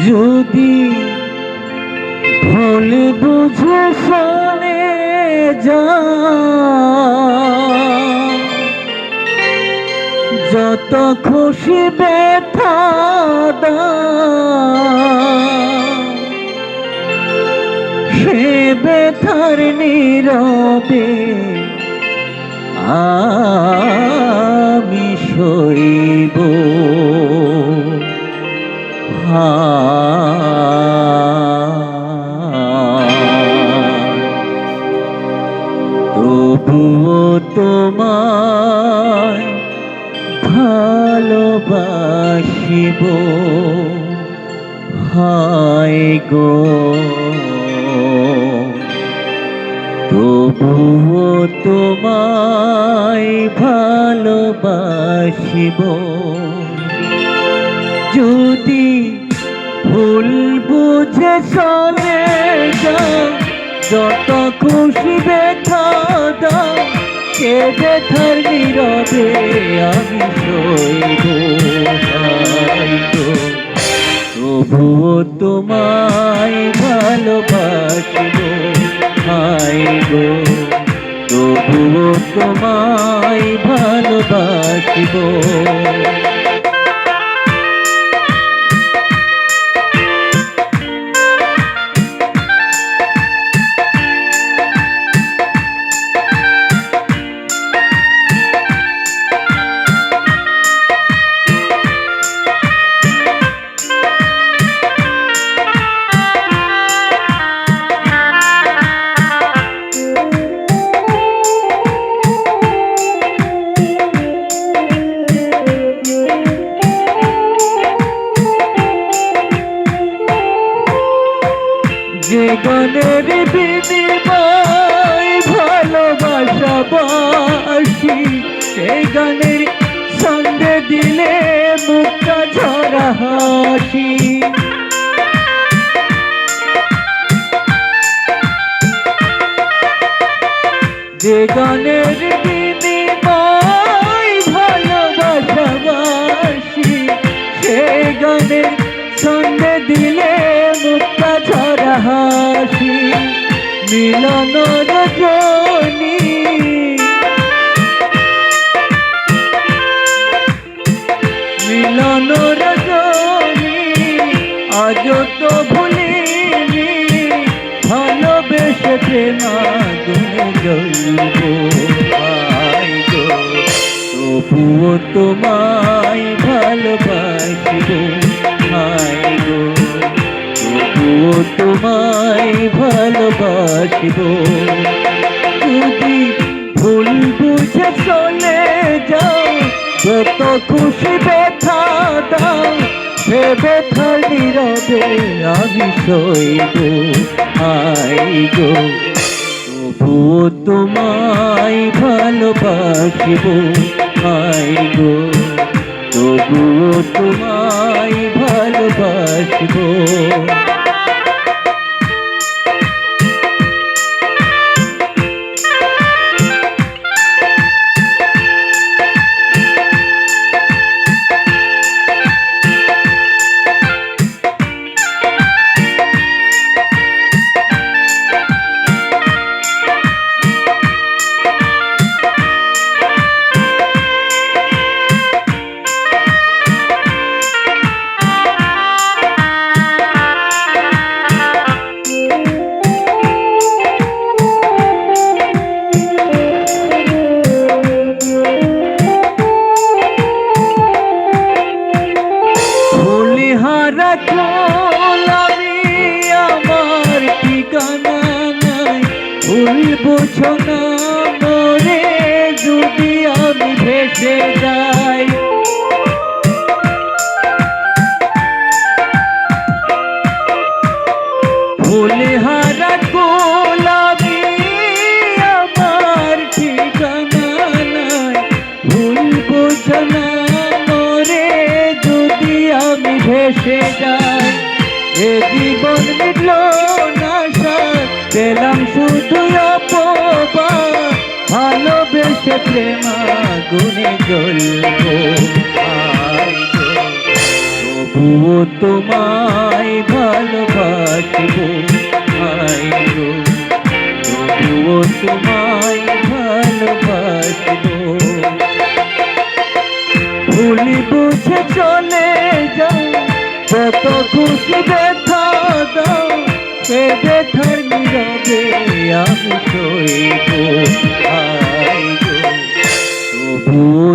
যদি ভুল বুঝে চলে যা, যত খুশি ব্যথা দা, সে ব্যথার নীরবে আমি সইব। তবুও তোমায় ভালোবাসিব, হায় গো। তবুও তোমায় ভালোবাসিব। যদি ভুল বুঝে চলে যাও, যত খুশি ব্যথা দাও, সে ব্যথার নীরবে আমি সইব। তবুও তোমায় ভালোবাসিব, হায় গো। তবুও তোমায় ভালোবাসিব। যে গানের বিনিময় ভালোবাসাবাসি, সেই গানের সঙ্গে দিলে মুক্তা ঝরা হাসি। যে গানের বিনিময় ভালোবাসাবাসি, সেই গানের সঙ্গে দিলে মুক্তা ঝরা হাসি। মিলন রজনী, মিলন রজনী, আজ তো ভুলিনি, ভালোবেসে প্রেমাগুনে জ্বলব। তবুও তোমায় ভালোবাসিব, হায় গো। তবুও তোমায় ভালোবাসিব। যদি ভুল বুঝে চলে যাও, যত খুশি ব্যথা দাও, সে ব্যথার নীরবে আমি সইব, হায় গো। তবুও তোমায় ভালোবাসিব, হায় গো। তবুও তোমায় ভালোবাসিব। আমার ঠিকানা নাই, ভুল বুঝো না মোরে যদি আমি ভেসে যাই। ফুলহারা গোলাপি আমার ঠিকানা নাই, ভুল বুঝো না মোরে যদি আমি ভেসে যাই। এ জীবন মিটল না সাথ, পেলাম শুধু অপবাদ, ভালোবেসে প্রেমাগুনে জ্বলব। তবুও তোমায় ভালোবাসবো আই গো, তবুও তোমায় ভালোবাসবো। ভুল বুঝে চলে যাও, কত খুশি ব্যথা দাও, সে ব্যথার নীরবে আমি সইব আই গো, তবুও